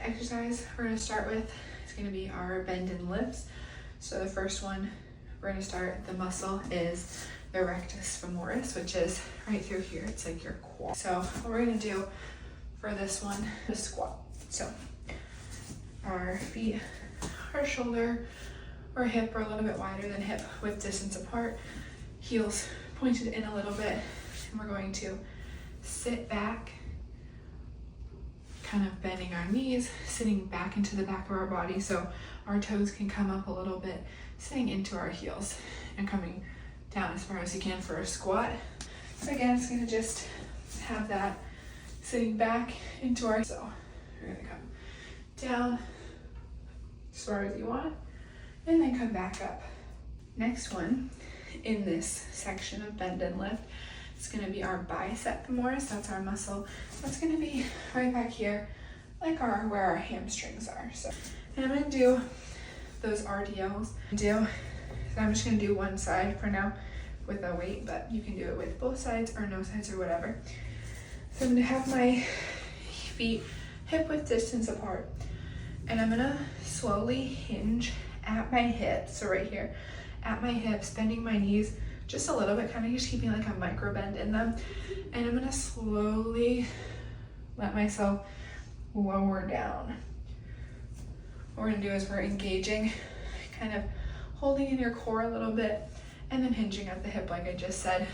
exercise we're going to start with is going to be our bend and lifts. So the first one we're going to start, the muscle is the rectus femoris, which is right through here. It's like your quad. So what we're going to do for this one is squat. So our feet, our shoulder or hip are a little bit wider than hip width distance apart, heels pointed in a little bit, and we're going to sit back, kind of bending our knees, sitting back into the back of our body so our toes can come up a little bit, sitting into our heels and coming down as far as you can for a squat. So again, it's gonna just have that sitting back into our, so we're gonna come down as far as you want and then come back up. Next one in this section of bend and lift, it's gonna be our bicep femoris. That's our muscle. That's gonna be right back here, like where our hamstrings are. So, and I'm gonna do those RDLs. I'm just gonna do one side for now with a weight, but you can do it with both sides or no sides or whatever. So I'm gonna have my feet hip width distance apart, and I'm gonna slowly hinge at my hips. So right here, at my hips, bending my knees just a little bit, kind of just keeping like a micro bend in them. And I'm gonna slowly let myself lower down. What we're gonna do is we're engaging, kind of holding in your core a little bit, and then hinging at the hip like I just said,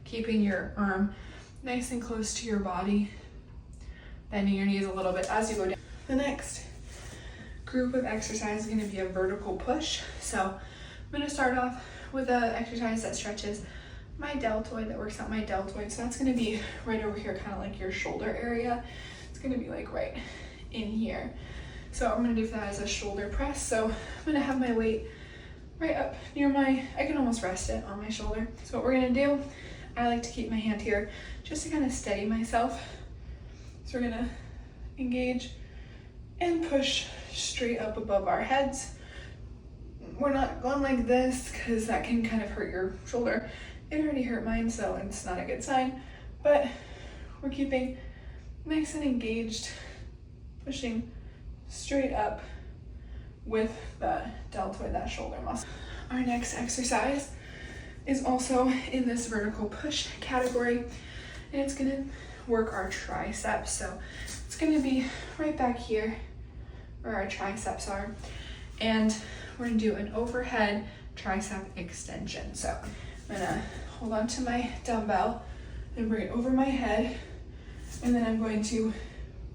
keeping your arm nice and close to your body, bending your knees a little bit as you go down. The next group of exercise is gonna be a vertical push. So I'm gonna start off with an exercise that stretches my deltoid, that works out my deltoid. So that's gonna be right over here, kind of like your shoulder area. It's gonna be like right in here. So what I'm gonna do for that is a shoulder press. So I'm gonna have my weight right up near I can almost rest it on my shoulder. So what we're gonna do, I like to keep my hand here just to kind of steady myself. So we're gonna engage and push straight up above our heads. We're not going like this because that can kind of hurt your shoulder. It already hurt mine, so it's not a good sign, but we're keeping nice and engaged, pushing straight up with the deltoid, that shoulder muscle. Our next exercise is also in this vertical push category, and it's gonna work our triceps. So it's gonna be right back here where our triceps are, and we're gonna do an overhead tricep extension. So I'm gonna hold on to my dumbbell and bring it over my head, and then I'm going to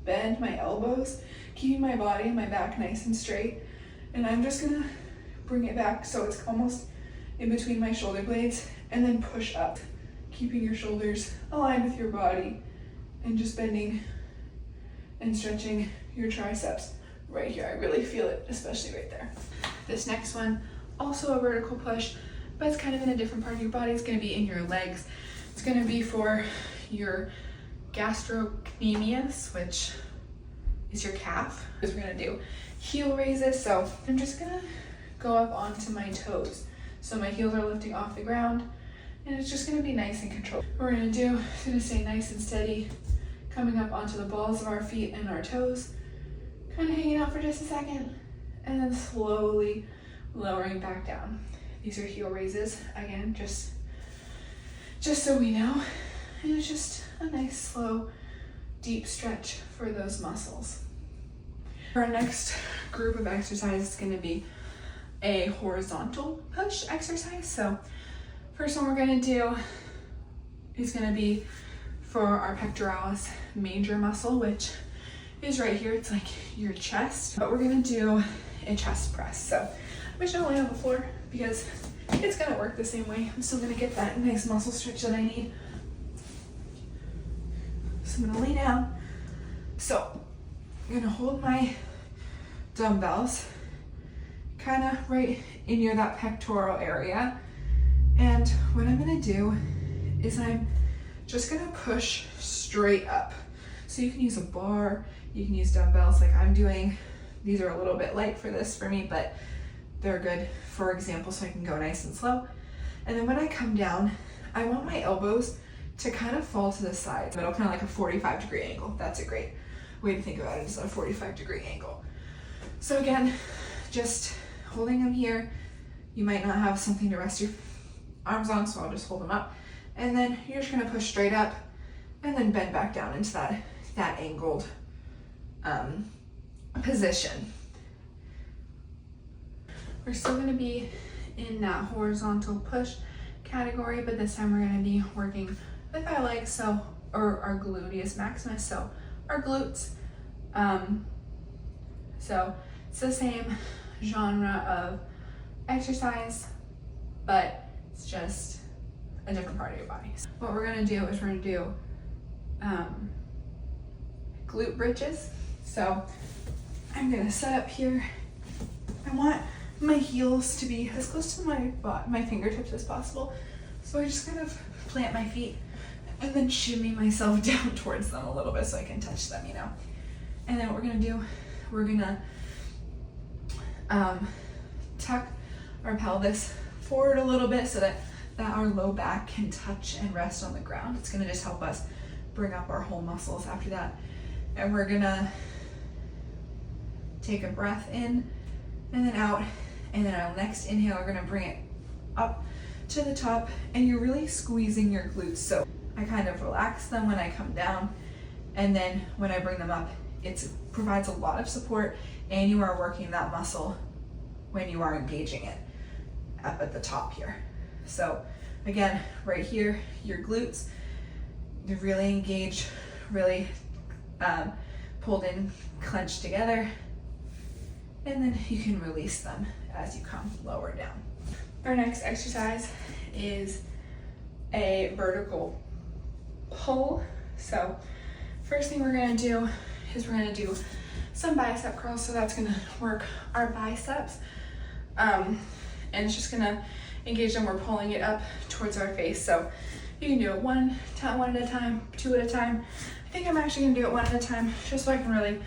bend my elbows, keeping my body and my back nice and straight, and I'm just gonna bring it back so it's almost in between my shoulder blades, and then push up, keeping your shoulders aligned with your body and just bending and stretching your triceps right here. I really feel it, especially right there. This next one, also a vertical push, but it's kind of in a different part of your body. It's gonna be in your legs. It's gonna be for your gastrocnemius, which is your calf. We're gonna do heel raises. So I'm just gonna go up onto my toes. So my heels are lifting off the ground, and it's just gonna be nice and controlled. What we're gonna do is gonna stay nice and steady, coming up onto the balls of our feet and our toes, kind of hanging out for just a second, and then slowly lowering back down. These are heel raises, again, just so we know. And it's just a nice, slow, deep stretch for those muscles. Our next group of exercises is gonna be a horizontal push exercise. So first one we're gonna do is gonna be for our pectoralis major muscle, which is right here. It's like your chest, but we're gonna do a chest press. So I'm just gonna lay on the floor because it's gonna work the same way. I'm still gonna get that nice muscle stretch that I need. So I'm gonna lay down. So I'm gonna hold my dumbbells kind of right in near that pectoral area. And what I'm gonna do is I'm just gonna push straight up. So you can use a bar, you can use dumbbells like I'm doing. These are a little bit light for this for me, but they're good for example, so I can go nice and slow. And then when I come down, I want my elbows to kind of fall to the side, middle, kind of like a 45-degree angle. That's a great way to think about it is at a 45-degree angle. So again, just holding them here. You might not have something to rest your arms on, so I'll just hold them up. And then you're just gonna push straight up and then bend back down into that angled position. We're still gonna be in that horizontal push category, but this time we're gonna be working with our legs, so, or our gluteus maximus, so our glutes. So it's the same genre of exercise, but it's just a different part of your body. So what we're gonna do is we're gonna do glute bridges. So I'm gonna set up here. I want my heels to be as close to my fingertips as possible. So I just kind of plant my feet and then shimmy myself down towards them a little bit so I can touch them, you know. And then what we're gonna do, we're gonna tuck our pelvis forward a little bit so that our low back can touch and rest on the ground. It's gonna just help us bring up our whole muscles after that. And we're gonna take a breath in and then out, and then our next inhale, we're gonna bring it up to the top, and you're really squeezing your glutes. So I kind of relax them when I come down, and then when I bring them up, it provides a lot of support, and you are working that muscle when you are engaging it up at the top here. So again, right here, your glutes, they're really engaged, really pulled in, clenched together, and then you can release them as you come lower down. Our next exercise is a vertical pull. So first thing we're gonna do is we're gonna do some bicep curls. So that's gonna work our biceps. And it's just gonna engage them. We're pulling it up towards our face. So you can do it one at a time, two at a time. I think I'm actually gonna do it one at a time just so I can really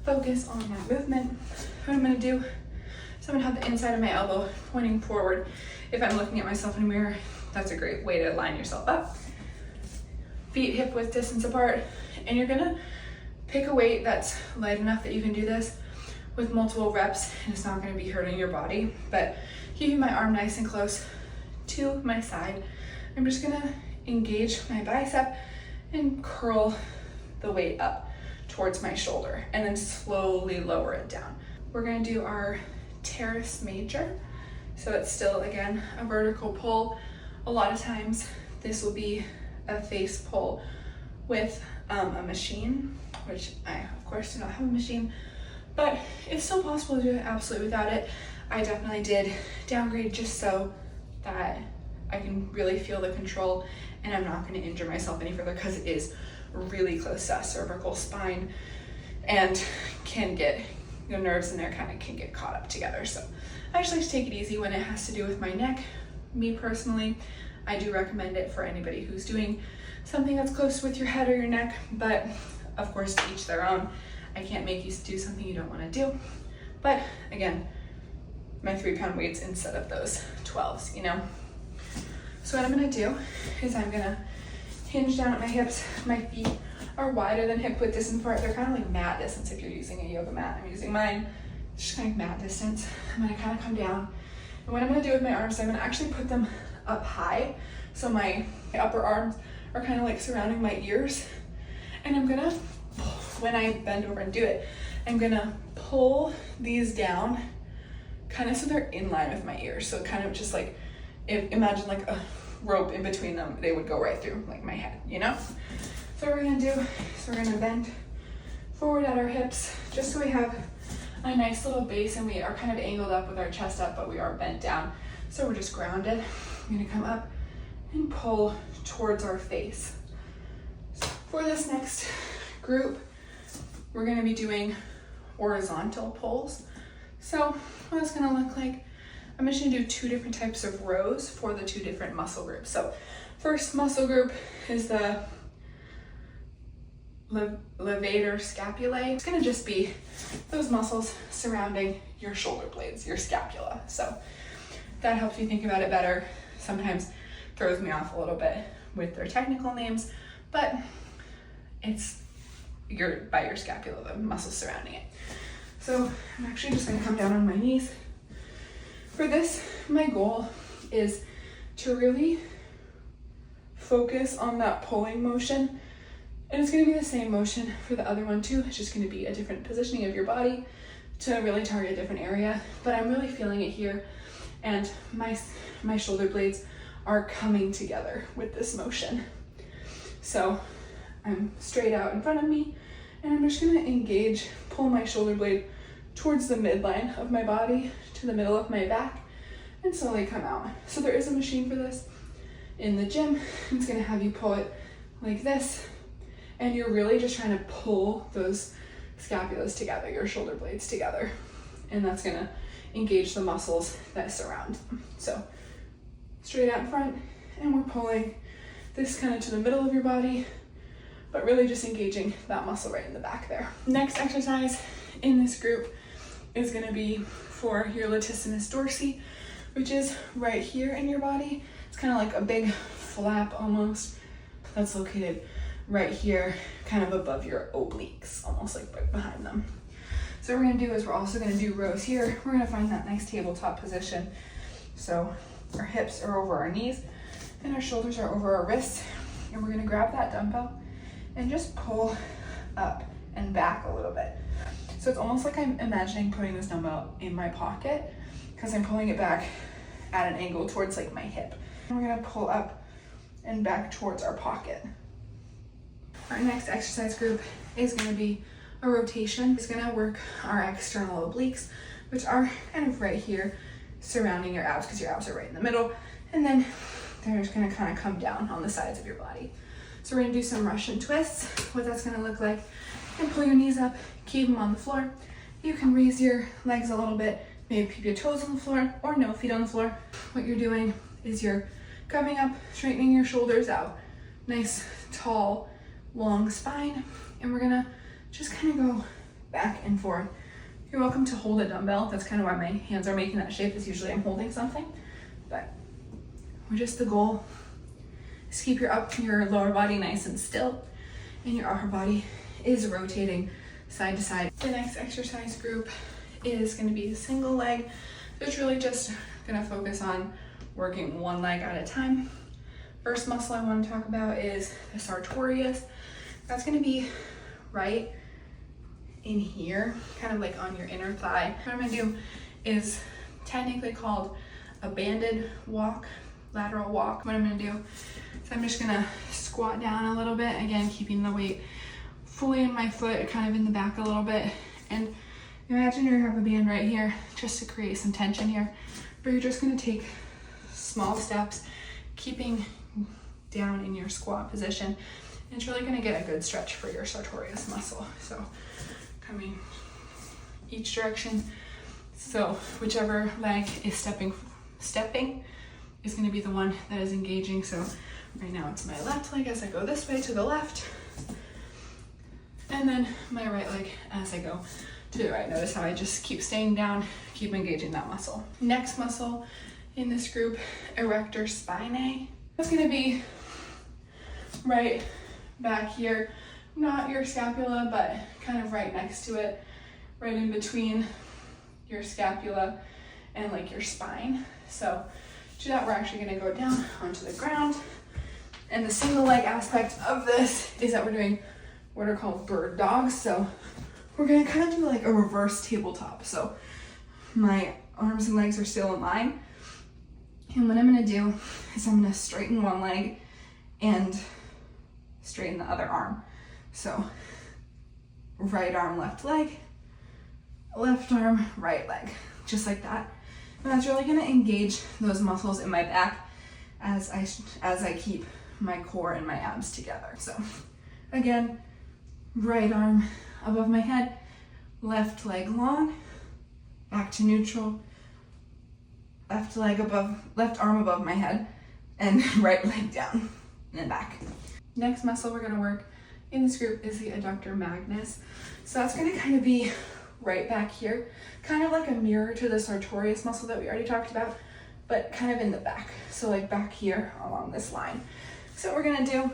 focus on that movement. What I'm gonna do is I'm gonna have the inside of my elbow pointing forward. If I'm looking at myself in a mirror, that's a great way to line yourself up. Feet hip width distance apart, and you're gonna pick a weight that's light enough that you can do this with multiple reps, and it's not gonna be hurting your body. But keeping my arm nice and close to my side, I'm just gonna engage my bicep and curl the weight up towards my shoulder, and then slowly lower it down. We're gonna do our teres major. So it's still, again, a vertical pull. A lot of times this will be a face pull with a machine, which I, of course, do not have a machine, but it's still possible to do it absolutely without it. I definitely did downgrade just so that I can really feel the control and I'm not gonna injure myself any further, because it is really close to that cervical spine and can get, the nerves in there kind of can get caught up together. So I just like to take it easy when it has to do with my neck. Me personally, I do recommend it for anybody who's doing something that's close with your head or your neck, but of course to each their own. I can't make you do something you don't want to do. But again, my 3-pound weights instead of those 12s, you know? So what I'm gonna do is I'm gonna hinge down at my hips. My feet are wider than hip width distance apart. They're kind of like mat distance if you're using a yoga mat. I'm using mine, it's just kind of mat distance. I'm gonna kind of come down. And what I'm gonna do with my arms, I'm gonna actually put them up high. So my upper arms are kind of like surrounding my ears. And I'm gonna, when I bend over and do it, I'm gonna pull these down kind of so they're in line with my ears. So kind of just like, imagine like a rope in between them, they would go right through like my head, you know? So what we're gonna do is we're gonna bend forward at our hips just so we have a nice little base, and we are kind of angled up with our chest up, but we are bent down. So we're just grounded. I'm gonna come up and pull towards our face. For this next group, we're gonna be doing horizontal pulls. So what it's gonna look like, I'm just gonna do 2 different types of rows for the 2 different muscle groups. So first muscle group is the levator scapulae. It's gonna just be those muscles surrounding your shoulder blades, your scapula. So that helps you think about it better. Sometimes throws me off a little bit with their technical names, but it's by your scapula, the muscles surrounding it. So I'm actually just gonna come down on my knees. For this, my goal is to really focus on that pulling motion. And it's gonna be the same motion for the other one too. It's just gonna be a different positioning of your body to really target a different area. But I'm really feeling it here, and my shoulder blades are coming together with this motion. So I'm straight out in front of me, and I'm just gonna engage, pull my shoulder blade towards the midline of my body, to the middle of my back, and slowly come out. So there is a machine for this in the gym. It's gonna have you pull it like this, and you're really just trying to pull those scapulas together, your shoulder blades together, and that's gonna engage the muscles that surround them. So straight out in front, and we're pulling this kind of to the middle of your body, but really just engaging that muscle right in the back there. Next exercise in this group is gonna be for your latissimus dorsi, which is right here in your body. It's kind of like a big flap almost that's located right here, kind of above your obliques, almost like right behind them. So what we're gonna do is we're also gonna do rows here. We're gonna find that nice tabletop position. So our hips are over our knees and our shoulders are over our wrists. And we're gonna grab that dumbbell and just pull up and back a little bit. So it's almost like I'm imagining putting this dumbbell in my pocket, because I'm pulling it back at an angle towards like my hip. And we're gonna pull up and back towards our pocket. Our next exercise group is gonna be a rotation. It's gonna work our external obliques, which are kind of right here surrounding your abs, because your abs are right in the middle. And then they're just gonna kind of come down on the sides of your body. So we're gonna do some Russian twists. What that's gonna look like, and pull your knees up, keep them on the floor. You can raise your legs a little bit, maybe keep your toes on the floor, or no feet on the floor. What you're doing is you're coming up, straightening your shoulders out. Nice, tall, long spine. And we're gonna just kind of go back and forth. You're welcome to hold a dumbbell. That's kind of why my hands are making that shape, is usually I'm holding something. But we're just, the goal is keep your lower body nice and still, and your upper body is rotating side to side. The next exercise group is going to be a single leg. So it's really just going to focus on working one leg at a time. First muscle I want to talk about is the sartorius. That's going to be right in here, kind of like on your inner thigh. What I'm going to do is technically called a banded walk, lateral walk. What I'm going to do is I'm just going to squat down a little bit, again keeping the weight fully in my foot, kind of in the back a little bit. And imagine you have a band right here, just to create some tension here. But you're just going to take small steps, keeping down in your squat position. And it's really going to get a good stretch for your sartorius muscle. So coming each direction. So whichever leg is stepping is going to be the one that is engaging. So right now it's my left leg as I go this way to the left, and then my right leg as I go to the right. Notice how I just keep staying down, keep engaging that muscle. Next muscle in this group, erector spinae. That's going to be right back here, not your scapula, but kind of right next to it, right in between your scapula and like your spine. So to do that, we're actually going to go down onto the ground. And the single leg aspect of this is that we're doing what are called bird dogs. So we're going to kind of do like a reverse tabletop. So my arms and legs are still in line. And what I'm going to do is I'm going to straighten one leg and straighten the other arm. So right arm, left leg, left arm, right leg, just like that. And that's really going to engage those muscles in my back as I keep my core and my abs together. So again, right arm above my head, left leg long, back to neutral, left arm above my head, and right leg down and then back. Next muscle we're going to work in this group is the adductor magnus. So that's going to kind of be right back here, kind of like a mirror to the sartorius muscle that we already talked about, but kind of in the back. So like back here along this line. So what we're going to do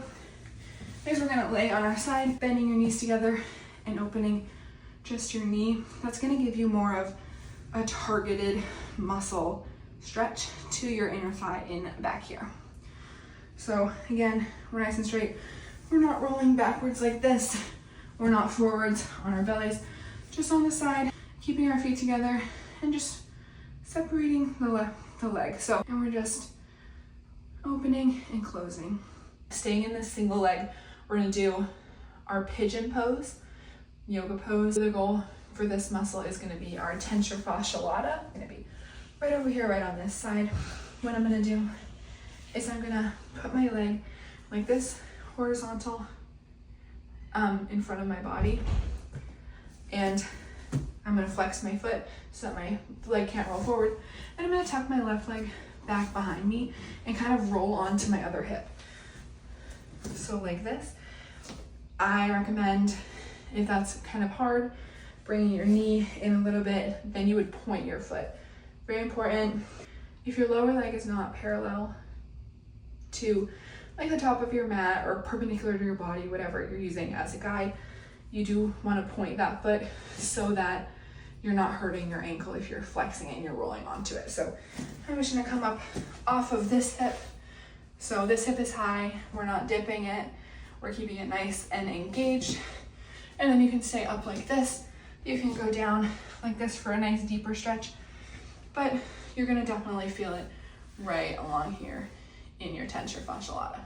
is we're gonna lay on our side, bending your knees together and opening just your knee. That's gonna give you more of a targeted muscle stretch to your inner thigh in back here. So again, we're nice and straight. We're not rolling backwards like this. We're not forwards on our bellies, just on the side, keeping our feet together and just separating the leg. So, and we're just opening and closing. Staying in this single leg, we're gonna do our pigeon pose, yoga pose. The goal for this muscle is gonna be our tensor fasciae lata. Gonna be right over here, right on this side. What I'm gonna do is I'm gonna put my leg like this, horizontal, in front of my body, and I'm gonna flex my foot so that my leg can't roll forward, and I'm gonna tuck my left leg back behind me and kind of roll onto my other hip. So like this. I recommend, if that's kind of hard, bringing your knee in a little bit, then you would point your foot. Very important. If your lower leg is not parallel to like the top of your mat or perpendicular to your body, whatever you're using as a guide, you do want to point that foot so that you're not hurting your ankle if you're flexing it and you're rolling onto it. So I'm just gonna come up off of this hip. So this hip is high, we're not dipping it, we're keeping it nice and engaged. And then you can stay up like this. You can go down like this for a nice deeper stretch, but you're gonna definitely feel it right along here in your tensor fasciae lata.